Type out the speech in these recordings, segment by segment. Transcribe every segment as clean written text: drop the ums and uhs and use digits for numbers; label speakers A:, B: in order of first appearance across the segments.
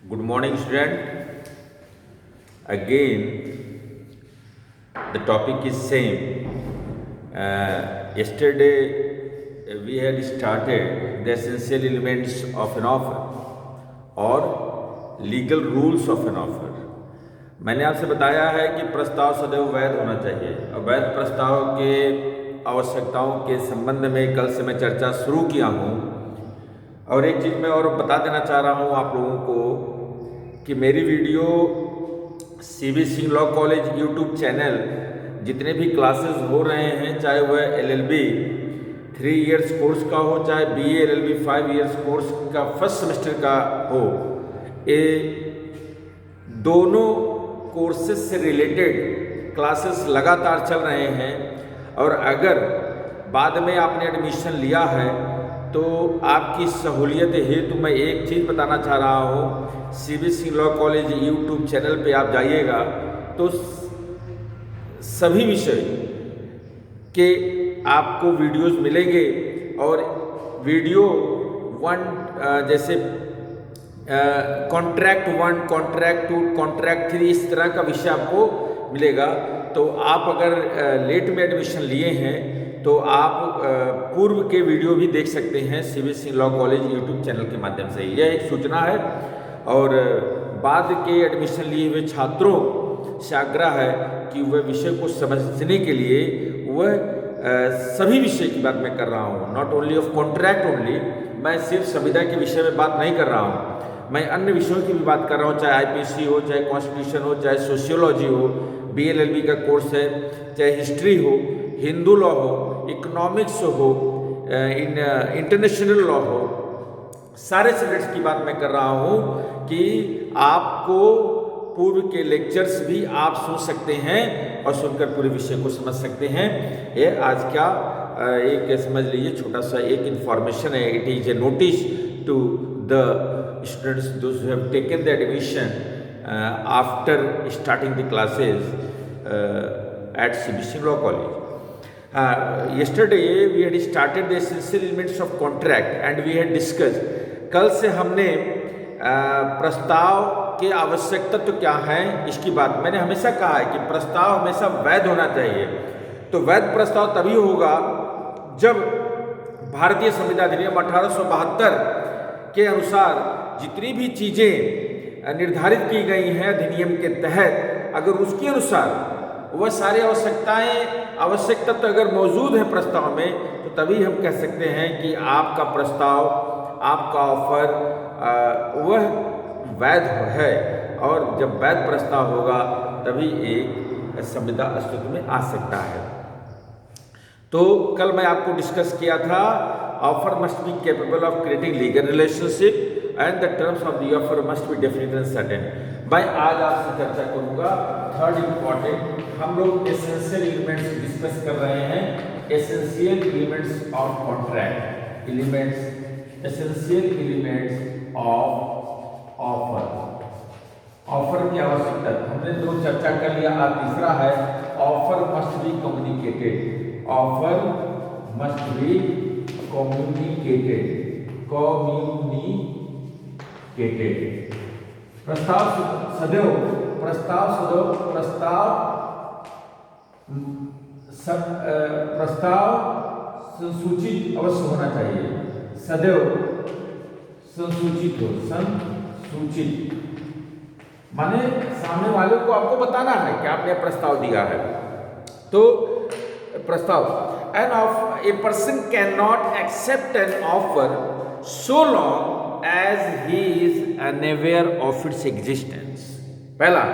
A: Good morning, student. Again, the topic is same. Yesterday, we had started the essential elements of an offer or legal rules of an offer. मैंने आपसे बताया है कि प्रस्ताव सदैव वैध होना चाहिए। अवैध प्रस्ताव के आवश्यकताओं के संबंध में कल से मैं चर्चा शुरू किया हूँ। और एक चीज़ मैं और बता देना चाह रहा हूँ आप लोगों को कि मेरी video CB Singh law college YouTube channel जितने भी क्लासेस हो रहे हैं, चाहे वह एलएलबी 3 इयर्स कोर्स का हो, चाहे बीए एलएलबी 5 इयर्स कोर्स का फर्स्ट सेमेस्टर का हो, ये दोनों कोर्सेज से रिलेटेड क्लासेस लगातार चल रहे हैं। और अगर बाद में आपने एडमिशन लिया है तो आपकी सहूलियत हेतु मैं एक चीज़ बताना चाह रहा हूँ, CB Singh law college YouTube channel पे आप जाइएगा तो सभी विषय के आपको वीडियोस मिलेंगे। और वीडियो 1 जैसे कॉन्ट्रैक्ट 1, कॉन्ट्रैक्ट 2, कॉन्ट्रैक्ट 3 इस तरह का विषय आपको मिलेगा। तो आप अगर लेट में एडमिशन लिए हैं तो आप पूर्व के वीडियो भी देख सकते हैं CB Singh law college YouTube channel के माध्यम से। यह एक सूचना है। और बाद के एडमिशन लिए हुए छात्रों से आग्रह है कि वह विषय को समझने के लिए वह सभी विषय की बात मैं कर रहा हूँ, not only of contract only. मैं सिर्फ संविदा के विषय में बात नहीं कर रहा हूँ, मैं अन्य विषयों की भी बात कर रहा हूँ, चाहे आईपीसी हो, चाहे कॉन्स्टिट्यूशन हो, चाहे सोशियोलॉजी हो, बीएलएलबी का कोर्स है, चाहे हिस्ट्री हो, हिंदू लॉ हो, इकोनॉमिक्स हो, इंटरनेशनल लॉ हो, सारे सब्जेक्ट्स की बात मैं कर रहा हूँ कि आपको पूर्व के लेक्चर्स भी आप सुन सकते हैं और सुनकर पूरे विषय को समझ सकते हैं। ये आज का एक समझ लीजिए छोटा सा एक इन्फॉर्मेशन है। It is a notice to the students those who have taken the admission after starting the classes at CB Singh Law College. Yesterday we had started the essential elements of contract and we had discussed. कल से हमने प्रस्ताव के आवश्यक तत्व क्या हैं इसकी बात। मैंने हमेशा कहा है कि प्रस्ताव हमेशा वैध होना चाहिए। तो वैध प्रस्ताव तभी होगा जब भारतीय संविधान अधिनियम 1872 के अनुसार जितनी भी चीज़ें निर्धारित की गई हैं अधिनियम के तहत, अगर उसके अनुसार वह सारी आवश्यक तत्व अगर मौजूद है प्रस्ताव में, तो तभी हम कह सकते हैं कि आपका प्रस्ताव, आपका ऑफर वह वैध है। और जब वैध प्रस्ताव होगा तभी एक संविदा अस्तित्व में आ सकता है। तो कल मैं आपको डिस्कस किया था offer must be capable of creating legal relationship and the terms of the offer must be definite and certain. मैं आज आपसे चर्चा करूंगा थर्ड इम्पॉर्टेंट, हम लोग एसेंशियल एलिमेंट्स डिस्कस कर रहे हैं, essential elements of contract, essential elements of offer. Offer की आवश्यकता हमने दो चर्चा कर लिया, आज तीसरा है offer must be communicated. Offer must be communicated. प्रस्ताव सदैव संसूचित अवश्य होना चाहिए। सदैव संसूचित हो, संसूचित माने सामने वाले को आपको बताना है कि आपने प्रस्ताव दिया है। तो प्रस्ताव, a person cannot accept an offer so long as he is unaware of its existence। पहला,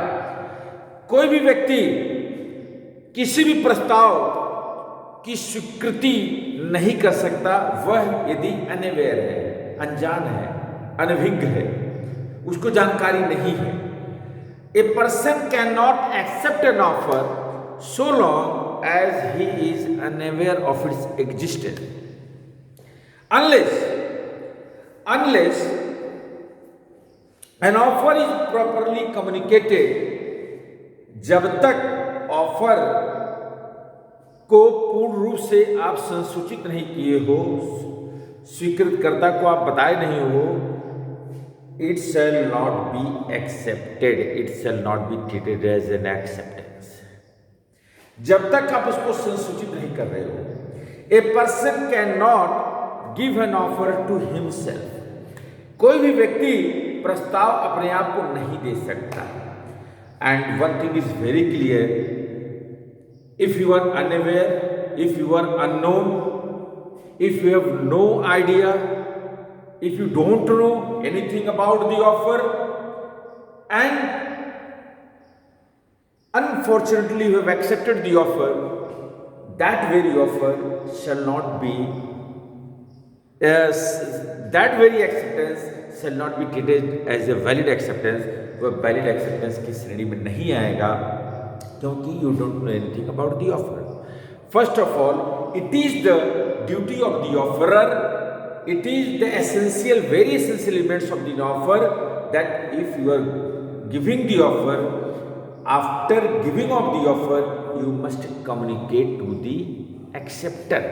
A: कोई भी व्यक्ति किसी भी प्रस्ताव की स्वीकृति नहीं कर सकता वह यदि अनअवेयर है, अनजान है, अनभिज्ञ है, उसको जानकारी नहीं है। A person can not accept an offer so long as he is unaware of its existence unless an offer is properly communicated। जब तक ऑफर को पूर्ण रूप से आप संसूचित नहीं किए हो, स्वीकृतकर्ता को आप बताए नहीं हो, it shall not be accepted, it shall not be treated as an acceptance. जब तक आप उसको संसूचित नहीं कर रहे हो, a person can not give an offer to himself, कोई भी व्यक्ति प्रस्ताव अपने आप को नहीं दे सकता. And one thing is very clear, if you are unaware, if you are unknown, if you have no idea, if you don't know anything about the offer, and unfortunately you have accepted the offer, that very offer shall not be, that very acceptance shall not be treated as a valid acceptance. वह valid acceptance की श्रेणी में नहीं आएगा, क्योंकि you don't know anything about the offer. First of all, it is the duty of the offerer, it is the essential, very essential elements of the offer, that if you are giving the offer, after giving of the offer, you must communicate to the acceptor.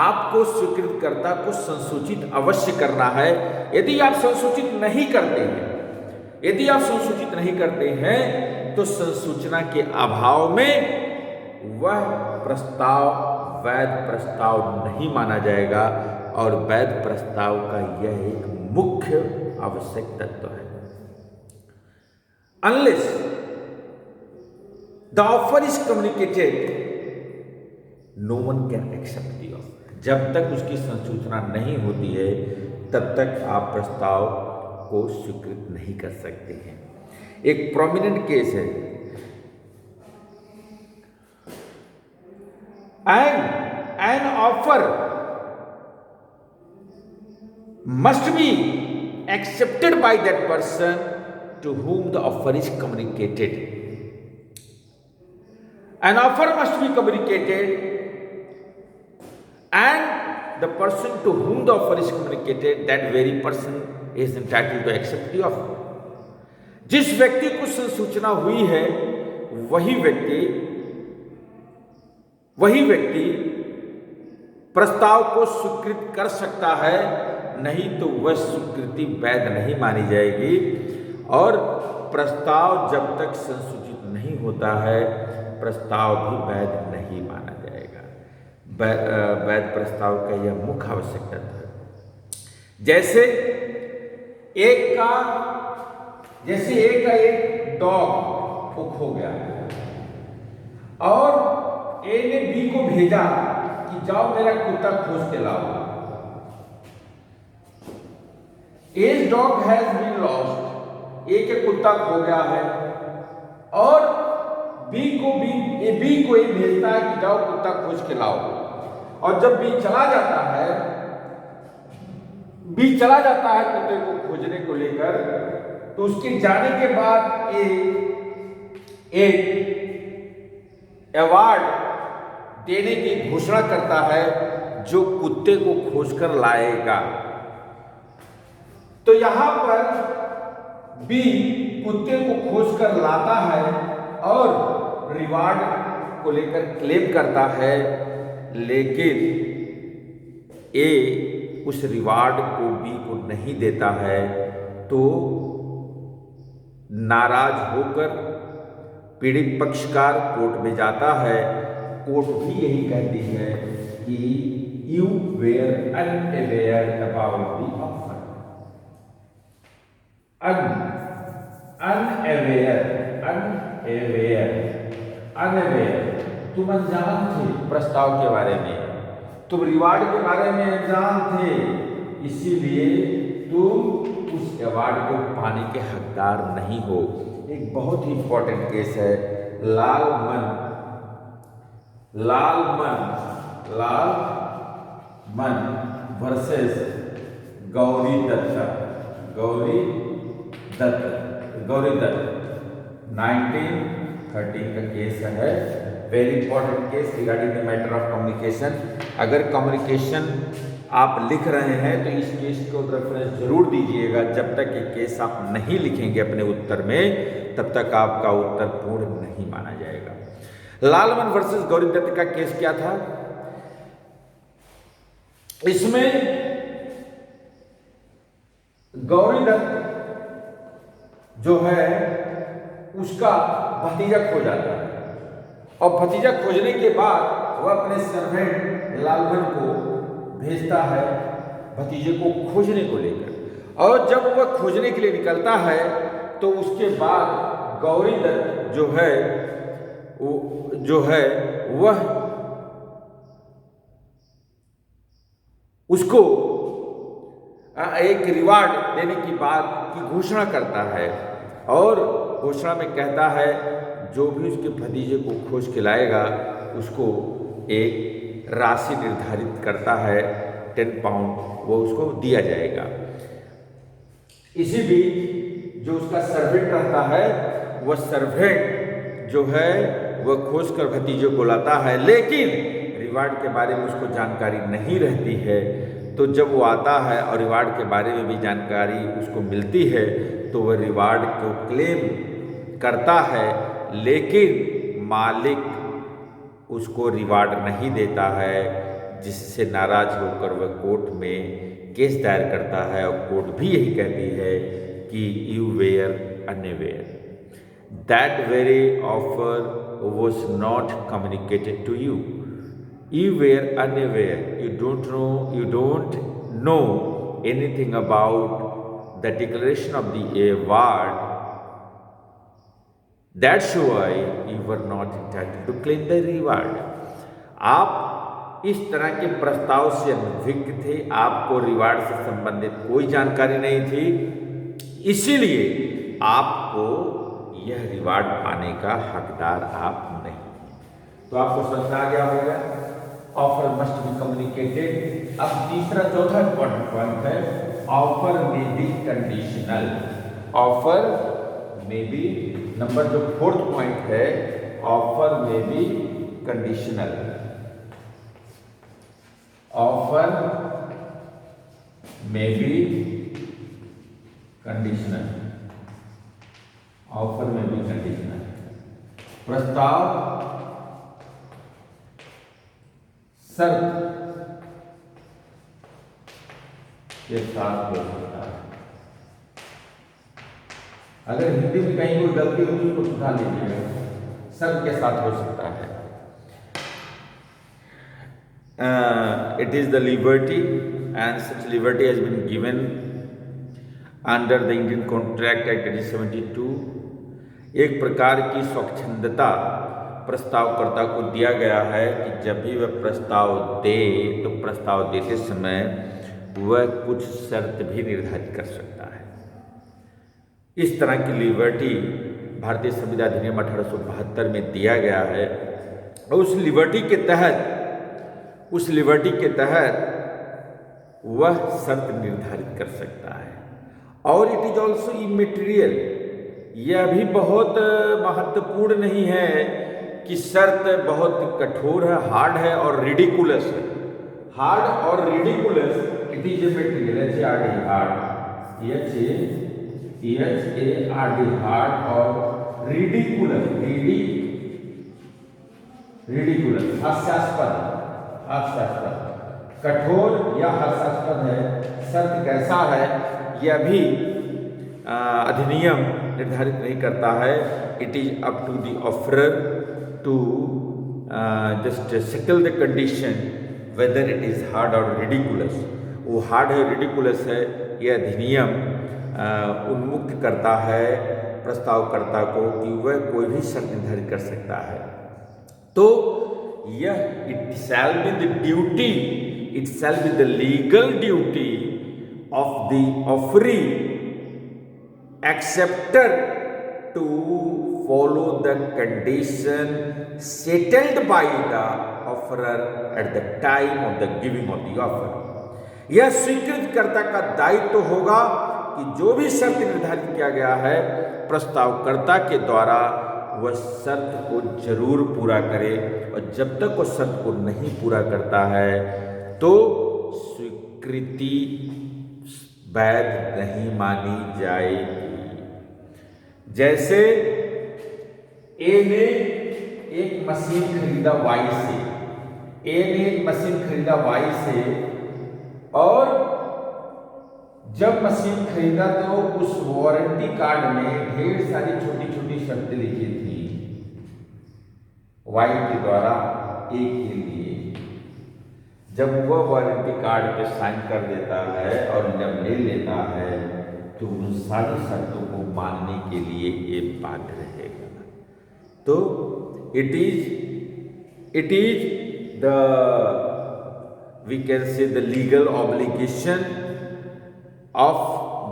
A: आपको स्वीकृतकर्ता को संसूचित अवश्य करना है. यदि आप संसूचित नहीं करते हैं, यदि आप संसूचित नहीं करते हैं, तो संसूचना के अभाव में वह प्रस्ताव वैध प्रस्ताव नहीं माना जाएगा, और वैध प्रस्ताव का यह एक मुख्य आवश्यक तत्व है. Unless the offer is communicated, no one can accept the offer. जब तक उसकी संसूचना नहीं होती है, तब तक आप प्रस्ताव को स्वीकृत नहीं कर सकते हैं. एक प्रोमिनेंट केस है, and an offer must be accepted by that person to whom the offer is communicated. An offer must be communicated, and the person to whom the offer is communicated, that very person is entitled to accept the offer. जिस व्यक्ति को संसूचना हुई है, वही व्यक्ति प्रस्ताव को स्वीकृत कर सकता है, नहीं तो वह स्वीकृति वैध नहीं मानी जाएगी. और प्रस्ताव जब तक संसूचित नहीं होता है, प्रस्ताव भी वैध नहीं माना जाएगा. वैध प्रस्ताव का यह मुख्य आवश्यक तत्व है. जैसे एक डॉग को खो गया, और ए ने बी को भेजा कि जाओ मेरा कुत्ता खोज के लाओ. As dog has been lost, ए के कुत्ता खो गया है, और बी को ए भेजता है कि जाओ कुत्ता खोज के लाओ. और जब बी चला जाता है कुत्ते को खोजने को लेकर, तो उसके जाने के बाद एक अवार्ड देने की घोषणा करता है, जो कुत्ते को खोजकर लाएगा. तो यहां पर बी कुत्ते को खोजकर लाता है और रिवार्ड को लेकर क्लेम करता है, लेकिन ए उस रिवार्ड को बी को नहीं देता है. तो नाराज होकर पीड़ित पक्षकार कोर्ट में जाता है. कोर्ट भी यही कहती है कि you were unaware about the offer. Unaware, तुम अनजान थे प्रस्ताव के बारे में, तुम रिवार्ड के बारे में अनजान थे, इसीलिए तुम उस अवार्ड को पाने के हकदार नहीं हो. एक बहुत ही इंपॉर्टेंट केस है, लालमन वर्सेस गौरी दत्त 1913 का केस है. Very important case regarding the matter of communication. अगर कम्युनिकेशन आप लिख रहे हैं तो इस केस को रेफरेंस जरूर दीजिएगा. जब तक ये केस आप नहीं लिखेंगे अपने उत्तर में, तब तक आपका उत्तर पूर्ण नहीं माना जाएगा. लालमन वर्सेस गौरी दत्त का केस क्या था? इसमें गौरी दत्त जो है उसका भतीजा खो जाता है, और भतीजा खोजने के बाद वह अपने सर्वेंट लालबन को भेजता है भतीजे को खोजने को लेकर। और जब वह खोजने के लिए निकलता है तो उसके बाद गौरी दत्त जो है वह उसको एक रिवार्ड देने की बात की घोषणा करता है, और घोषणा में कहता है जो भी उसके भतीजे को खोज के लाएगा उसको एक राशि निर्धारित करता है, 10 पाउंड वो उसको दिया जाएगा। इसी बीच जो उसका सर्वेंट रहता है वह सर्वेंट जो है वह खोज कर भतीजे को लाता है, लेकिन रिवार्ड के बारे में उसको जानकारी नहीं रहती है। तो जब वो आता है और रिवार्ड के बारे में भी जानकारी उसको मिलती है तो वह रिवार्ड को क्लेम करता है, लेकिन मालिक उसको रिवार्ड नहीं देता है, जिससे नाराज होकर वह कोर्ट में केस दायर करता है, और कोर्ट भी यही कहती है कि you were unaware, that very offer was not communicated to you. You were unaware. You don't know anything about the declaration of the award. That's why you were not entitled to claim the reward. आप इस तरह के प्रस्ताव से अनभिज्ञ थे, आपको reward से संबंधित कोई जानकारी नहीं थी, इसीलिए आपको यह रिवार्ड पाने का हकदार आप नहीं। तो आपको समझ आ गया होगा, ऑफर मस्ट बी कम्युनिकेटेड। अब तीसरा चौथा इंपॉर्टेंट पॉइंट है, ऑफर में बी कंडीशनल। ऑफर में बी नंबर जो 4th पॉइंट है, ऑफर में बी कंडीशनल। ऑफर में बी कंडीशनल। ऑफर में भी कंडीशनल, प्रस्ताव शर्त के साथ हो सकता है। अगर हिंदी में कहीं कोई गलती होगी उसको सुधार लीजिएगा, शर्त के साथ हो सकता है। It is the liberty and such liberty has been given under the Indian Contract Act 1872। एक प्रकार की स्वच्छंदता प्रस्तावकर्ता को दिया गया है कि जब भी वह प्रस्ताव दे तो प्रस्ताव देते समय वह कुछ शर्त भी निर्धारित कर सकता है। इस तरह की लिबर्टी भारतीय संविधान अधिनियम 1872 में दिया गया है, और उस लिबर्टी के तहत वह शर्त निर्धारित कर सकता है। और इट इज ऑल्सो इमेटीरियल, यह भी बहुत महत्वपूर्ण नहीं है कि शर्त बहुत कठोर है, हार्ड है और रिडिकुलस है। हार्ड और ridiculous, it is immaterial, HARD, hard और रिडिकुलस, हास्यास्पद, कठोर या हास्यास्पद है। शर्त कैसा है यह भी अधिनियम निर्धारित नहीं करता है। It is up to the offeror to just settle the condition whether it is hard और रिडिकुलस। वो हार्ड है, रिडिकुलस है, यह अधिनियम उन्मुक्त करता है प्रस्तावकर्ता को कि वह कोई भी शर्त निर्धारित कर सकता है। तो यह it shall be the duty, it shall be the legal duty of the offeree acceptor to follow the condition settled by the offerer at the time of the giving of the offer। यह स्वीकृतकर्ता का दायित्व होगा कि जो भी शर्त निर्धारित किया गया है प्रस्तावकर्ता के द्वारा वह शर्त को जरूर पूरा करे, और जब तक वह शर्त को नहीं पूरा करता है तो स्वीकृति वैध नहीं मानी जाएगी। जैसे ए ने एक मशीन खरीदा वाई से, और जब मशीन खरीदा तो उस वारंटी कार्ड में ढेर सारी छोटी छोटी शर्तें लिखी थी वाई के द्वारा ए के लिए। जब वह वारंटी कार्ड पे साइन कर देता है और जब ले लेता है तो उन सारी शर्तों को मानने के लिए ये बाध्य रहेगा। तो it is the we can say the legal obligation of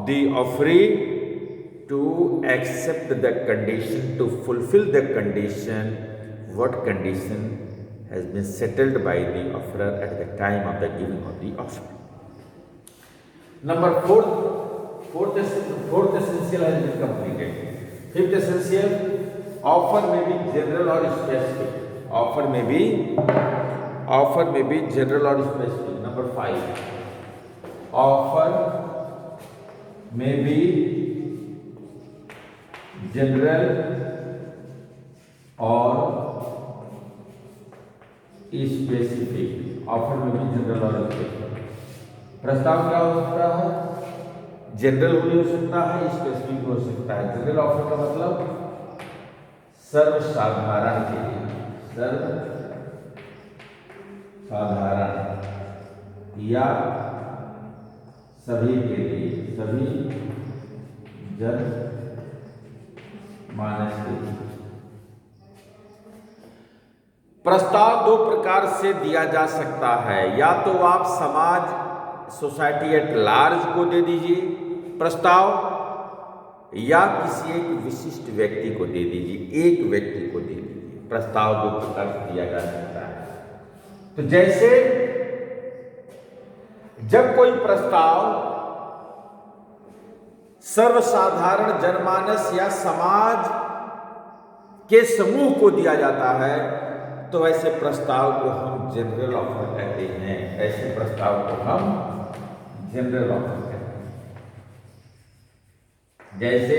A: the offeree to accept the condition, to fulfill the condition, what condition has been settled by the offerer at the time of the giving of the offer. Number fourth essential has been completed. Fifth essential, offer may be general or specific. Offer may be general or specific. Number 5, offer may be general or specific. Offer may be general or specific. प्रस्ताव क्या हो सकता है? General भी हो सकता है, specific भी हो सकता है। जनरल ऑफर का मतलब सर्वसाधारण के लिए, साधारण या सभी के लिए, सभी जन मानस के लिए। प्रस्ताव दो प्रकार से दिया जा सकता है, या तो आप समाज सोसाइटी एट लार्ज को दे दीजिए प्रस्ताव, या किसी एक विशिष्ट व्यक्ति को दे दीजिए, एक व्यक्ति को दे दीजिए। प्रस्ताव दो प्रकार से दिया जा सकता है। तो जैसे जब कोई प्रस्ताव सर्वसाधारण जनमानस या समाज के समूह को दिया जाता है तो ऐसे प्रस्ताव को हम जनरल ऑफर कहते हैं। ऐसे प्रस्ताव को हम जनरल ऑफर कहते हैं। जैसे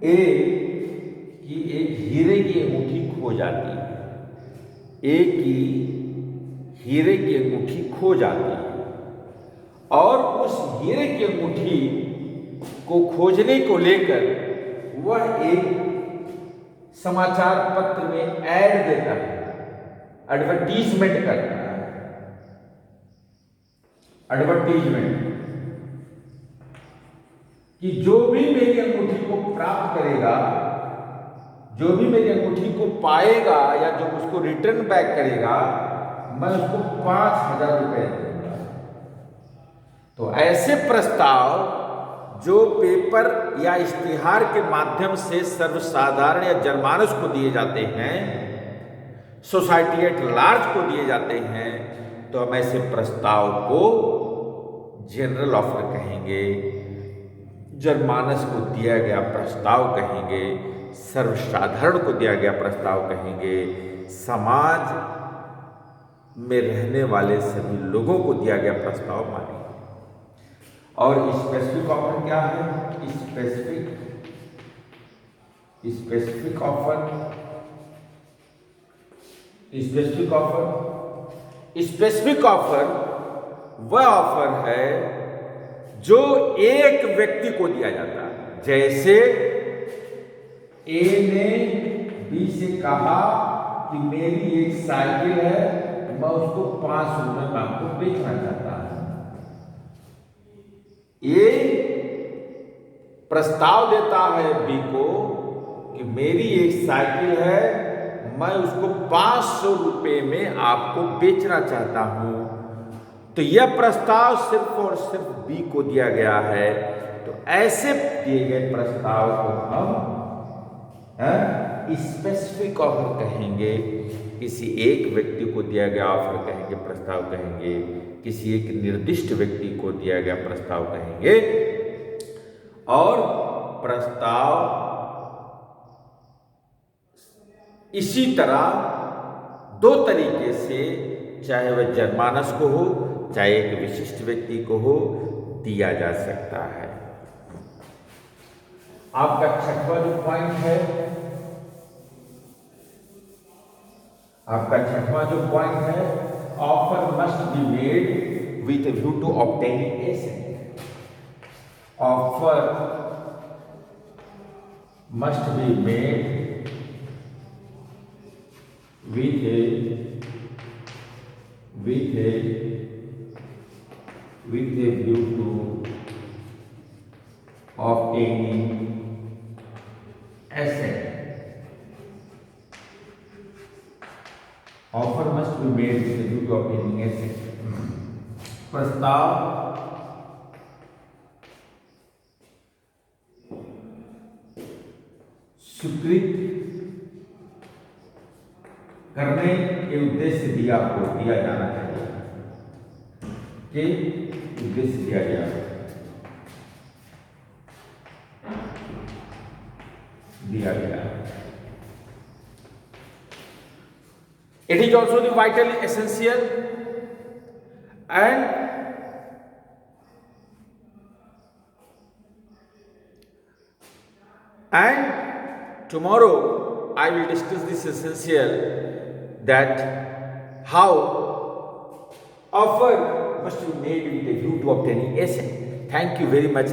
A: ए कि एक हीरे की अंगूठी खो जाती है, एक की हीरे की अंगूठी खो जाती है, और उस हीरे की अंगूठी को खोजने को लेकर वह एक समाचार पत्र में ऐड देता है, एडवर्टीजमेंट करता है। एडवर्टीजमेंट कि जो भी मेरी अंगूठी को प्राप्त करेगा, जो भी मेरी अंगूठी को पाएगा या जो उसको रिटर्न बैक करेगा, मैं उसको 5,000 रुपए दूंगा। तो ऐसे प्रस्ताव जो पेपर या इश्तिहार के माध्यम से सर्वसाधारण या जनमानस को दिए जाते हैं, सोसाइटी एट लार्ज को दिए जाते हैं, तो हम ऐसे प्रस्ताव को जनरल ऑफर कहेंगे, जनमानस को दिया गया प्रस्ताव कहेंगे, सर्वसाधारण को दिया गया प्रस्ताव कहेंगे, समाज में रहने वाले सभी लोगों को दिया गया प्रस्ताव मानेंगे। और स्पेसिफिक ऑफर क्या है? स्पेसिफिक ऑफर वह ऑफर है जो एक व्यक्ति को दिया जाता है। जैसे ए ने बी से कहा कि मेरी एक साइकिल है, मैं उसको 500 में आपको बेचना चाहता हूं। ये प्रस्ताव देता है बी को कि मेरी एक साइकिल है, मैं उसको 500 रुपए में आपको बेचना चाहता हूं। तो यह प्रस्ताव सिर्फ और सिर्फ बी को दिया गया है। तो ऐसे दिए गए प्रस्ताव को हम स्पेसिफिक ऑफर कहेंगे। किसी एक व्यक्ति को दिया गया ऑफर कहेंगे, प्रस्ताव कहेंगे, किसी एक निर्दिष्ट व्यक्ति को दिया गया प्रस्ताव कहेंगे। और प्रस्ताव इसी तरह दो तरीके से, चाहे वह जनमानस को हो चाहे एक विशिष्ट व्यक्ति को हो, दिया जा सकता है। आपका छठवां जो पॉइंट है, offer must be made with a view to obtaining assent. Offer must be made with a view to obtaining assent. Offer must be made with a view to obtaining assent. प्रस्ताव स्वीकृत करने के उद्देश्य से दिया जाना चाहिए, के उद्देश्य दिया गया। It is also the vitally essential and tomorrow I will discuss this essential, that how offer must be made with a view to obtaining assent. Thank you very much.